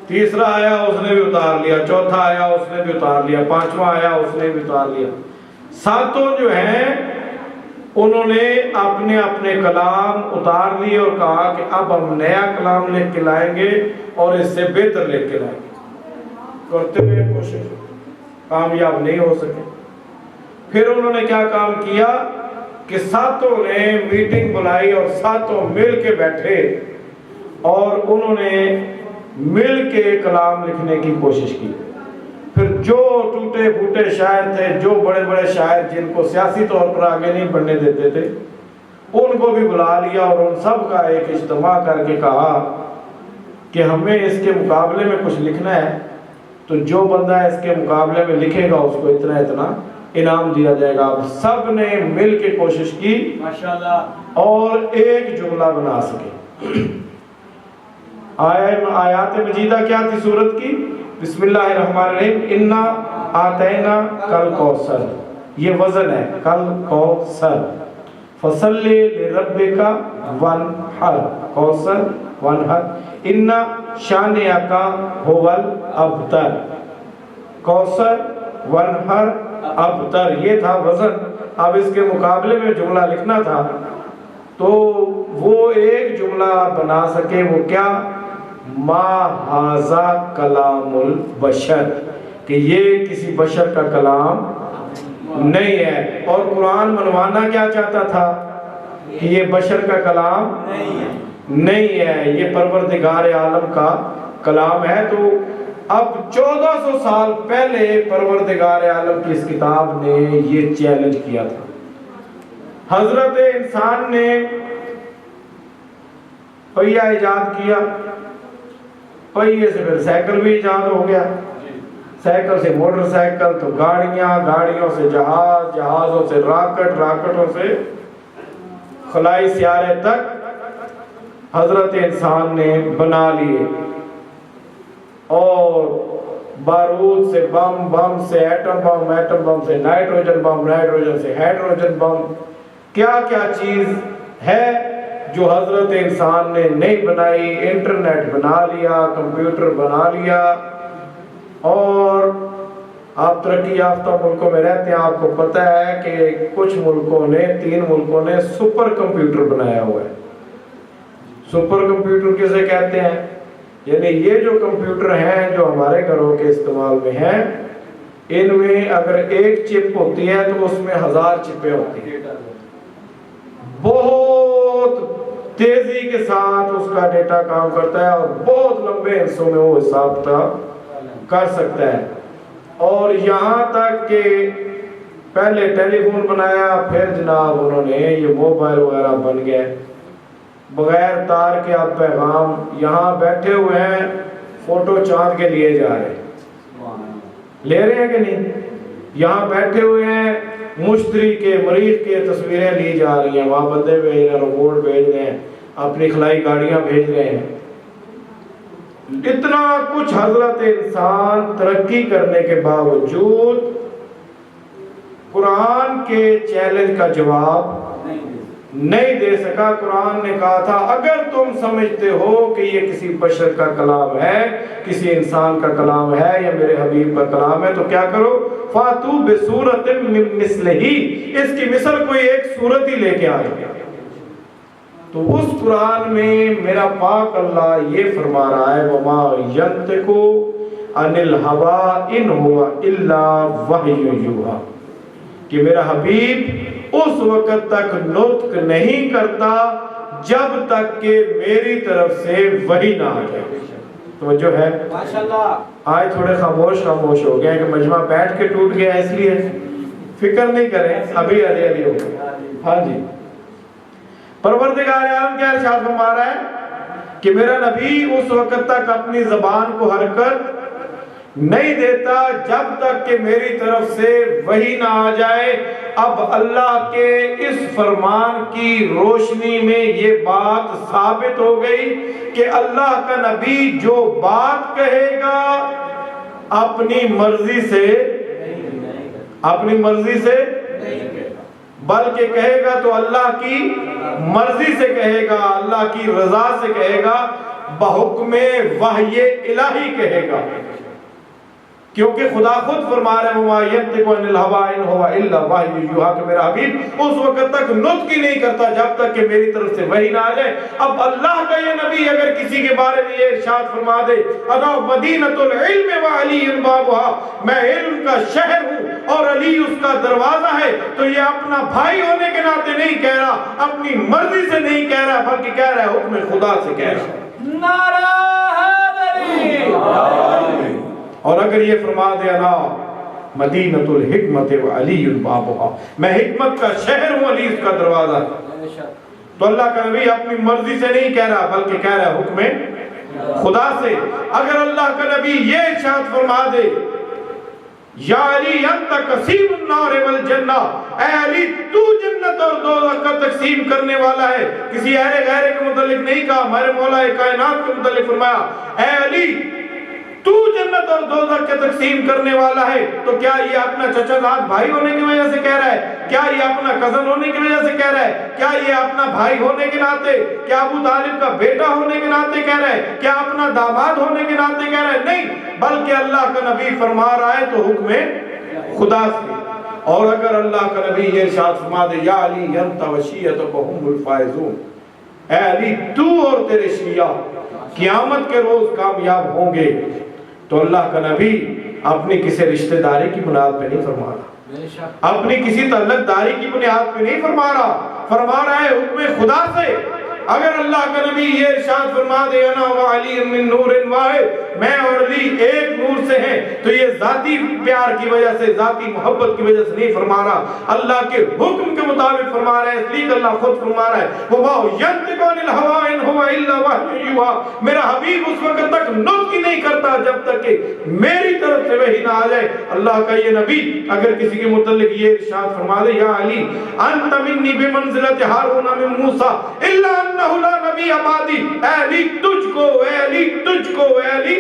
تیسرا آیا اس نے بھی اتار لیا، چوتھا آیا اس نے بھی اتار لیا، پانچواں آیا اس نے بھی اتار لیا۔ ساتوں جو ہیں انہوں نے اپنے اپنے کلام اتار لیے اور کہا کہ اب ہم نیا کلام لے کے لائیں گے اور اس سے بہتر لے کے لائیں گے۔ کرتے ہوئے کوشش کامیاب نہیں ہو سکے۔ پھر انہوں نے کیا کام کیا کہ ساتوں نے میٹنگ بلائی اور ساتوں مل کے بیٹھے اور انہوں نے مل کے کلام لکھنے کی کوشش کی۔ پھر جو ٹوٹے پھوٹے شاعر تھے، جو بڑے بڑے شاعر جن کو سیاسی طور پر آگے نہیں بڑھنے دیتے تھے، ان کو بھی بلا لیا اور ان سب کا ایک اجتماع کر کے کہا کہ ہمیں اس کے مقابلے میں کچھ لکھنا ہے، تو جو بندہ اس کے مقابلے میں لکھے گا اس کو اتنا اتنا انعام دیا جائے گا۔ اب سب نے مل کے کوشش کی اور ایک جملہ بنا سکے۔ آیات مجیدہ کیا تھی سورت کی؟ بسم اللہ الرحمن الرحیم، انا آتینا کل کوثر، یہ وزن ہے، کل کوثر، فصلی لربک وانحر، کوثر وانحر، انا شانئک هو الابتر، کوثر وانحر ابتر، یہ تھا وزن۔ اب اس کے مقابلے میں جملہ لکھنا تھا تو وہ ایک جملہ بنا سکے، وہ کیا؟ ما ھذا کلام البشر، کہ یہ کسی بشر کا کلام نہیں ہے۔ اور قرآن منوانا کیا چاہتا تھا کہ یہ بشر کا کلام نہیں ہے، یہ پروردگار عالم کا کلام ہے۔ تو اب 1400 سال پہلے پروردگار عالم کی اس کتاب نے یہ چیلنج کیا تھا۔ حضرت انسان نے پہیہ ایجاد کیا، پہیے سے پھر سائیکل بھی ایجاد ہو گیا، سائیکل سے موٹر سائیکل، تو گاڑیاں، گاڑیوں سے جہاز، جہازوں سے راکٹ، راکٹوں سے خلائی سیارے تک حضرت انسان نے بنا لیے، اور بارود سے بم، بم سے ایٹم بم، ایٹم بم سے نائٹروجن بم، نائٹروجن سے ہائیڈروجن بم، کیا کیا چیز ہے جو حضرت انسان نے نہیں بنائی۔ انٹرنیٹ بنا لیا، کمپیوٹر بنا لیا، اور آپ ترقی یافتہ ملکوں میں رہتے ہیں، آپ کو پتہ ہے کہ کچھ ملکوں نے، 3 ملکوں نے سپر کمپیوٹر بنایا ہوا ہے۔ سپر کمپیوٹر کسے کہتے ہیں؟ یعنی یہ جو کمپیوٹر ہیں جو ہمارے گھروں کے استعمال میں ہیں، ان میں اگر ایک چپ ہوتی ہے تو اس میں 1000 چپیں ہوتی ہیں، بہت تیزی کے ساتھ اس کا ڈیٹا کام کرتا ہے اور بہت لمبے حصوں میں وہ حساب کر سکتا ہے۔ اور یہاں تک کہ پہلے ٹیلی فون بنایا، پھر جناب انہوں نے یہ موبائل وغیرہ بن گئے، بغیر تار کے آپ پیغام یہاں بیٹھے ہوئے ہیں، فوٹو چاند کے لیے جا رہے ہیں، لے رہے ہیں کہ نہیں؟ یہاں بیٹھے ہوئے ہیں، مشتری کے، مریخ کے تصویریں لی جا رہی ہیں، وہاں بندے بھیج رہے ہیں، روبوٹ بھیج رہے ہیں، اپنی خلائی گاڑیاں بھیج رہے ہیں۔ اتنا کچھ حضرت انسان ترقی کرنے کے باوجود قرآن کے چیلنج کا جواب نہیں دے سکا۔ قرآن نے کہا تھا اگر تم سمجھتے ہو کہ یہ کسی بشر کا کلام ہے، کسی انسان کا کلام ہے یا میرے حبیب کا کلام ہے، تو کیا کرو؟ فاتو بسورۃ من مثلہ، اس کی مثل کوئی ایک سورت ہی لے کے آئے۔ تو اس قرآن میں میرا پاک اللہ یہ فرما رہا ہے وما ینطق عن الہوی ان هو الا وحی یوحی، کہ میرا حبیب اس وقت تک نطق نہیں کرتا جب تک کہ میری طرف سے وحی نہ آ جائے۔ توجہ ہے؟ آج تھوڑے خاموش ہو گئے کہ مجمع بیٹھ کے ٹوٹ گیا، اس لیے فکر نہیں کریں، ابھی علی ہوگا۔ ہاں جی، پروردگار عالم کیا ارشاد فرما رہا ہے کہ میرا نبی اس وقت تک اپنی زبان کو حرکت نہیں دیتا جب تک کہ میری طرف سے وحی نہ آ جائے۔ اب اللہ کے اس فرمان کی روشنی میں یہ بات ثابت ہو گئی کہ اللہ کا نبی جو بات کہے گا اپنی مرضی سے بلکہ کہے گا تو اللہ کی مرضی سے کہے گا، اللہ کی رضا سے کہے گا۔ بحکم وحی الہی کہے گا، کیونکہ خدا خود فرما رہے ہیں وَمَا يَنطِقُ عَنِ الْهَوَىٰ إِنْ هُوَ إِلَّا وَحْيٌ يُوحَىٰ کہ میرا حبیب اس وقت تک نطق ہی نہیں کرتا جب تک کہ میری طرف سے وحی نہ آ جائے۔ اب اللہ کا یہ نبی اگر کسی کے بارے میں یہ ارشاد فرما دے انا مدینۃ العلم وعلی بابها، میں علم کا شہر ہوں اور علی اس کا دروازہ ہے، تو یہ اپنا بھائی ہونے کے ناطے نہیں کہہ رہا، اپنی مرضی سے نہیں کہہ رہا، بلکہ کہہ رہا ہے حکم خدا سے کہہ رہا ہے۔ نعرہ حیدری۔ اور اگر یہ فرما دے انا مدینۃ الحکمت وعلی بابها، میں حکمت کا شہر ہوں، علی اس کا دروازہ ہے، تو اللہ کا نبی اپنی مرضی سے نہیں کہہ رہا بلکہ کہہ رہا ہے حکم خدا سے۔ اگر اللہ کا نبی یہ ارشاد فرما دے یا علی انت قسیم النار والجنہ، اے علی تو جنت اور دوزخ کا تقسیم کرنے والا ہے، کسی غیرے کے متعلق نہیں کہا، میرے مولا کائنات کے متعلق فرمایا اے علی تو جنت اور دوزخ کے تقسیم کرنے والا ہے، تو کیا یہ اپنا چچا زاد بھائی ہونے کی وجہ سے کہہ رہا ہے؟ کیا یہ اپنا کزن ہونے کی وجہ سے کہہ رہا ہے؟ کیا یہ اپنا بھائی ہونے کے ناطے، کیا ابو طالب کا بیٹا ہونے کے ناطے کہہ رہا ہے؟ کیا اپنا داماد ہونے کے ناطے کہہ رہا ہے؟ نہیں، بلکہ اللہ کا نبی فرما رہا ہے تو حکم خدا سے۔ اور اگر اللہ کا نبی یہ ارشاد فرما دے یا علی انت وشیعتک هم الفائزون، اے علی تو اور تیرے شیعہ قیامت کے روز کامیاب ہوں گے، تو اللہ کا نبی اپنی کسی رشتہ داری کی بنیاد پہ نہیں فرما رہا، اپنی کسی تعلق داری کی بنیاد پہ نہیں فرما رہا ہے حکم خدا سے۔ اگر اللہ کا نبی یہ ارشاد فرما دے انا وعلی من نور واحد، میں اور علی ایک نور سے ہیں، تو یہ ذاتی پیار کی وجہ سے، ذاتی محبت کی وجہ سے نہیں فرما رہا، اللہ کے حکم کے مطابق فرما رہا ہے، اس لیے کہ اللہ خود فرما رہا ہے وَمَا يَنطِقُ عَنِ الْهَوَىٰ إِنْ هُوَ إِلَّا وَحْيٌ يُوحَىٰ، میرا حبیب اس وقت تک نطق ہی نہیں کرتا جب تک کہ میری طرف سے وحی نہ آ جائے۔ اللہ کا یہ نبی اگر کسی کے متعلق یہ ارشاد فرما دے یا علی انت منی بمنزلۃ ہارون من موسیٰ الا انہ لا نبی بعدی، اے علی تجھ کو، اے علی تجھ کو، اے علی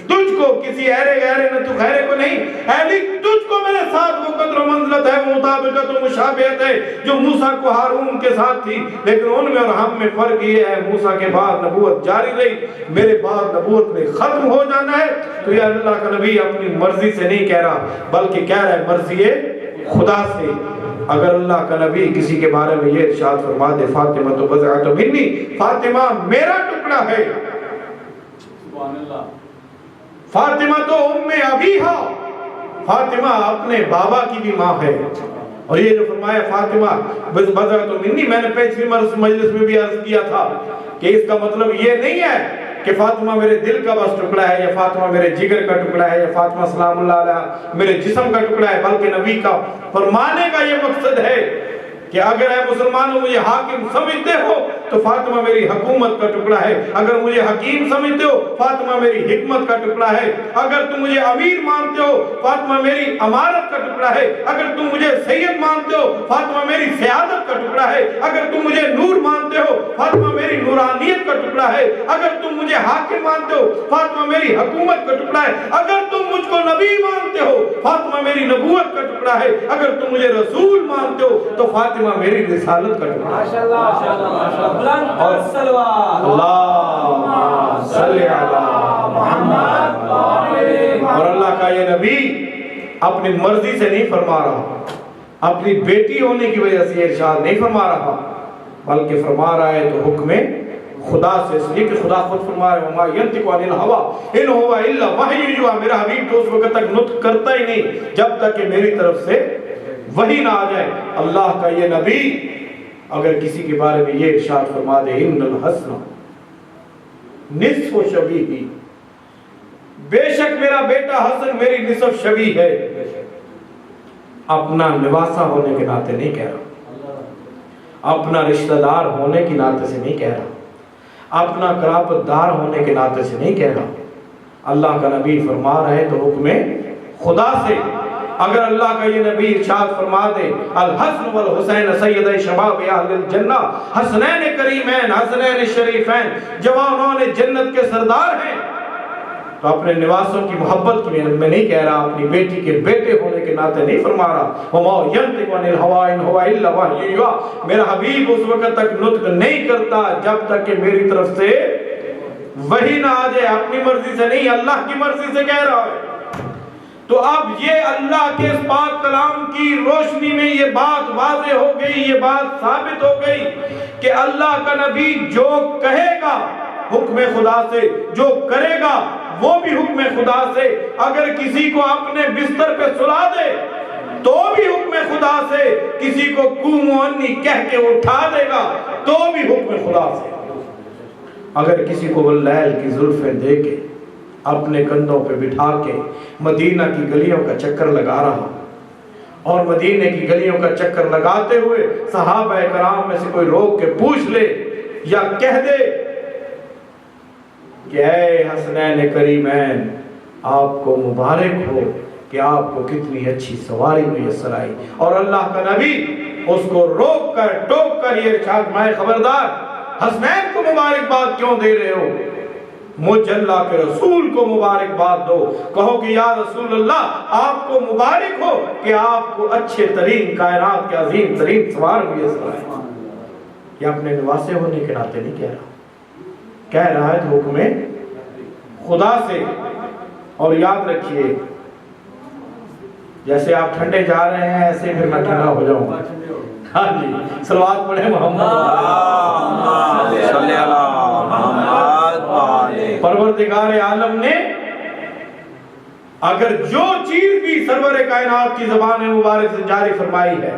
تجھ کو، کسی غیرے نہ تو غیرے کو نہیں، اے علی تجھ کو میرے ساتھ وہ قدر و منزلت ہے، وہ مطابقت و مشابہت ہے جو موسیٰ کو ہارون کے ساتھ تھی، لیکن ان میں اور ہم میں فرق یہ ہے موسیٰ کے بعد نبوت جاری رہی، میرے بعد نبوت میں ختم ہو جانا ہے۔ تو یہ اللہ کا نبی اپنی مرضی سے نہیں کہہ رہا بلکہ کہہ رہا ہے مرضی خدا سے۔ اگر اللہ کا نبی کسی کے بارے میں یہ ارشاد فرما دے فاطمہ تو بضعۃ منی، فاطمہ میرا ٹکڑا ہے، فاطمہ تو ام ابیہا، فاطمہ اپنے بابا کی بھی ماں ہے۔ اور یہ جو فرمایا فاطمہ بضعۃ منی، میں نے پچھلی مجلس میں بھی عرض کیا تھا کہ اس کا مطلب یہ نہیں ہے کہ فاطمہ میرے دل کا بس ٹکڑا ہے، یا فاطمہ میرے جگر کا ٹکڑا ہے، یا فاطمہ سلام اللہ علیہ میرے جسم کا ٹکڑا ہے، بلکہ نبی کا فرمانے کا یہ مقصد ہے کہ اگر اے مسلمانوں مجھے حاکم سمجھتے ہو تو فاطمہ میری حکومت کا ٹکڑا ہے، اگر مجھے حکیم سمجھتے ہو فاطمہ میری حکمت کا ٹکڑا ہے، اگر تم مجھے امیر مانتے ہو فاطمہ میری امارت کا ٹکڑا ہے، اگر تم مجھے سید مانتے ہو فاطمہ میری سیادت کا ٹکڑا ہے، اگر تم مجھے نور مانتے ہو فاطمہ میری نورانیت کا ٹکڑا ہے، اگر تم مجھے حاکم مانتے ہو فاطمہ میری حکومت کا ٹکڑا ہے، اگر تم مجھ کو نبی مانتے ہو فاطمہ میری نبوت کا ٹکڑا ہے، اگر تم مجھے رسول مانتے ہو تو فاطمہ میری رسالت کا ٹکڑا ہے۔ اور اللہم صلی علی محمد، اور اللہ کا یہ نبی اپنی مرضی سے نہیں فرما رہا، اپنی بیٹی ہونے کی وجہ سے ارشاد نہیں فرما رہا، بلکہ فرما رہا ہے تو حکم خدا سے، اس لیے کہ خدا خود فرما رہا ہے وما ينطق عن الهوى ان هو الا وحی یوحیٰ، میرا حبیب تو اس وقت تک نطق کرتا ہی نہیں جب تک کہ میری طرف سے وحی نہ آ جائے۔ اللہ کا یہ نبی اگر کسی کے بارے میں یہ ارشاد فرما دے ان الحسن نصف شبیہی، بے شک میرا بیٹا حسن میری نصف شبیہ ہے، اپنا نواسا ہونے کے ناطے نہیں کہہ رہا، اپنا رشتہ دار ہونے کی ناطے سے نہیں کہہ رہا، اپنا قرابت دار ہونے کے ناطے سے نہیں کہہ رہا، اللہ کا نبی فرما رہے تو حکم خدا سے۔ اگر اللہ کا یہ نبی ارشاد فرما دے الحسن والحسین سید شباب اہل الجنہ، حسنین کریمین، حسنین شریفین، جوانوں جنت کے سردار ہیں، تو اپنے نواسوں کی محبت کی میں نہیں کہہ رہا، اپنی بیٹی کے بیٹے ہونے کے ناطے نہیں فرما رہا۔ وما ينطق عن الهوى ان هو الا وحی یوحیٰ، میرا حبیب اس وقت تک نطق نہیں کرتا جب تک کہ میری طرف سے وہی نہ آ جائے، اپنی مرضی سے نہیں، اللہ کی مرضی سے کہہ رہا ہے۔ تو اب یہ اللہ کے اس پاک کلام کی روشنی میں یہ بات واضح ہو گئی، یہ بات ثابت ہو گئی کہ اللہ کا نبی جو کہے گا حکم خدا سے، جو کرے گا وہ بھی حکم خدا سے، اگر کسی کو اپنے بستر پہ سلا دے تو بھی حکم خدا سے، کسی کو قوم و انی کہہ کے اٹھا دے گا تو بھی حکم خدا سے، اگر کسی کو واللیل کی زلفیں دے کے اپنے کندھوں پہ بٹھا کے مدینہ کی گلیوں کا چکر لگا رہا، اور مدینہ کی گلیوں کا چکر لگاتے ہوئے صحابہ کرام میں سے کوئی روک کے پوچھ لے یا کہہ دے کہ اے حسنین کریمین، آپ کو مبارک ہو کہ آپ کو کتنی اچھی سواری میسر آئی، اور اللہ کا نبی اس کو روک کر ٹوک کر یہ ارشاد فرمائے خبردار، حسنین کو مبارکباد کیوں دے رہے ہو؟ مجھ اللہ کے رسول کو مبارکباد دو، کہو کہ یا رسول اللہ آپ کو مبارک ہو کہ آپ کو اچھے ترین کائنات کے عظیم ترین سوار میسر آئے۔ یہ اپنے نواسے ہونے کے ناطے نہیں کہہ رہا ہے حکم خدا سے۔ اور یاد رکھیے جیسے آپ ٹھنڈے جا رہے ہیں ایسے پھر میں ٹھنڈا ہو جاؤں گا۔ ہاں جی، صلوات پڑھیں محمد صلی پروردگار عالم نے اگر جو چیز بھی سرور کائنات کی زبان مبارک سے جاری فرمائی ہے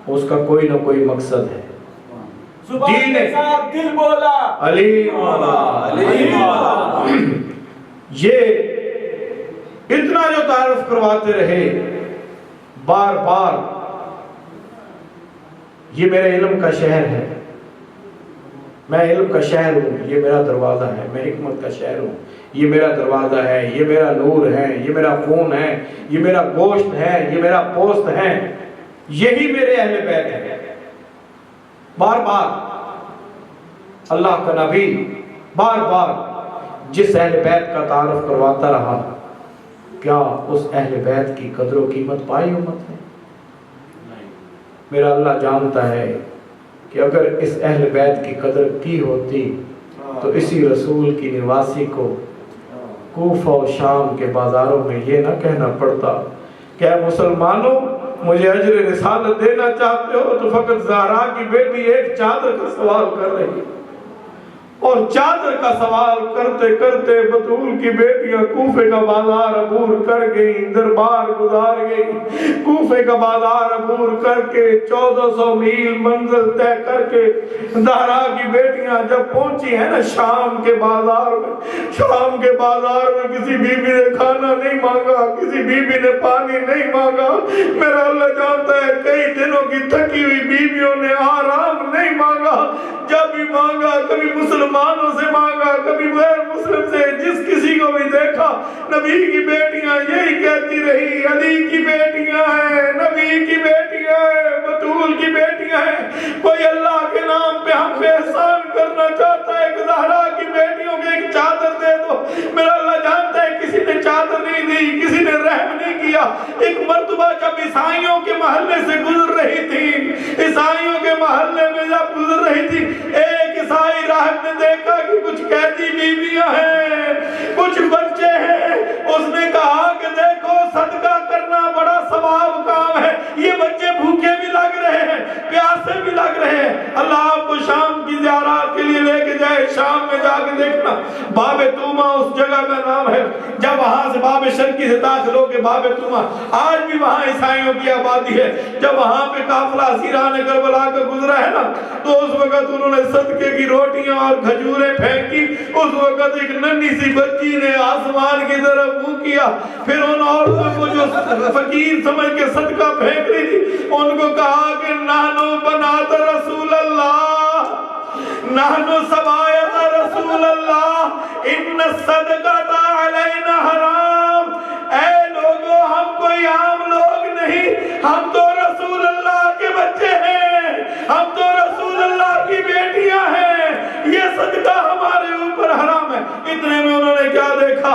اس کا کوئی نہ کوئی مقصد ہے۔ دین دل بولا علیم مولا، یہ اتنا جو تعارف کرواتے رہے بار بار، یہ میرے علم کا شہر ہے، میں علم کا شہر ہوں، یہ میرا دروازہ ہے، میں حکمت کا شہر ہوں، یہ میرا دروازہ ہے، یہ میرا نور ہے، یہ میرا خون ہے، یہ میرا گوشت ہے، یہ میرا پوست ہے، یہی میرے اہل بیت ہے۔ بار بار اللہ کا نبی بار بار جس اہل بیت کا تعارف کرواتا رہا، کیا اس اہل بیت کی قدر و قیمت پائی امت نے؟ میرا اللہ جانتا ہے کہ اگر اس اہل بیت کی قدر کی ہوتی تو اسی رسول کی نواسی کو کوفہ و شام کے بازاروں میں یہ نہ کہنا پڑتا کہ اے مسلمانوں مجھے اجر رسالت دینا چاہتے ہو تو فقط زہرا کی بیٹی ایک چادر کا سوال کر رہی، اور چادر کا سوال کرتے کرتے بطول کی بیٹیاں کوفے کا بازار عبور کر گئی، دربار گزار گئی، کوفے کا بازار عبور کر کے 1400 میل منزل طے کر کے زہرا کی بیٹیاں جب پہنچی ہیں نا شام کے بازار میں، شام کے بازار میں کسی بی بی نے کھانا نہیں مانگا، کسی بی بی نے پانی نہیں مانگا، میرا اللہ جانتا ہے کئی دنوں کی تھکی ہوئی بیویوں نے آرام نہیں مانگا، جب بھی مانگا کبھی مسلمانوں سے مانگا کبھی غیر مسلم سے، جس کسی کو بھی دیکھا نبی کی بیٹیاں یہی کہتی رہی، علی کی بیٹیاں ہیں، نبی کی بیٹیاں ہیں، بطول کی بیٹیاں ہیں، کوئی اللہ کے نام پہ ہم پہ احسان کرنا چاہتا ہے کہ زہرا کی بیٹیوں کو ایک چادر دے دو، میرا اللہ جانتا ہے کسی نے چادر نہیں دی، کسی نے رحم نہیں کیا۔ ایک مرتبہ جب عیسائیوں کے محلے سے گزر رہی تھی، عیسائیوں کے محلے میں جب گزر رہی تھی، ایک عیسائی راہب نے دیکھا کہ کچھ قیدی بیویاں ہیں، کچھ بچے ہیں، اس نے کہا کہ دیکھو صدقہ کرنا بڑا ثواب کام ہے، یہ بچے بھوکے بھی لگ رہے ہیں، پیاسے بھی لگ رہے ہیں، اللہ آپ کو شام کی زیارات کے لیے لے کے جائے، شام میں جا کے دیکھنا باب توما اس جگہ کا نام ہے، جب وہاں سے باب شرقی سے داخل ہو کے باب توما، آج بھی وہاں عیسائیوں کی آبادی ہے، جب وہاں پہ قافلہ اسیران کربلا کا گزرا ہے نا تو اس وقت انہوں نے صدقے کی روٹیاں اور کھجوریں پھینکی، اس وقت ایک ننھی سی بچی نے آسمان کی طرف منہ کیا، پھر ان عورتوں کو جو فقیر سمجھ کے صدقہ پھینک رہی تھی ان کو کہا کہ نحنو بنات رسول اللہ، نحنو سبایت رسول اللہ، ان الصدقۃ علینا حرام، اے لوگوں ہم کوئی عام لوگ نہیں، ہم تو رسول اللہ کے بچے ہیں، ہم تو رسول اللہ کی بیٹیاں ہیں، یہ صدقہ ہمارے اوپر حرام ہے۔ اتنے میں انہوں نے کیا دیکھا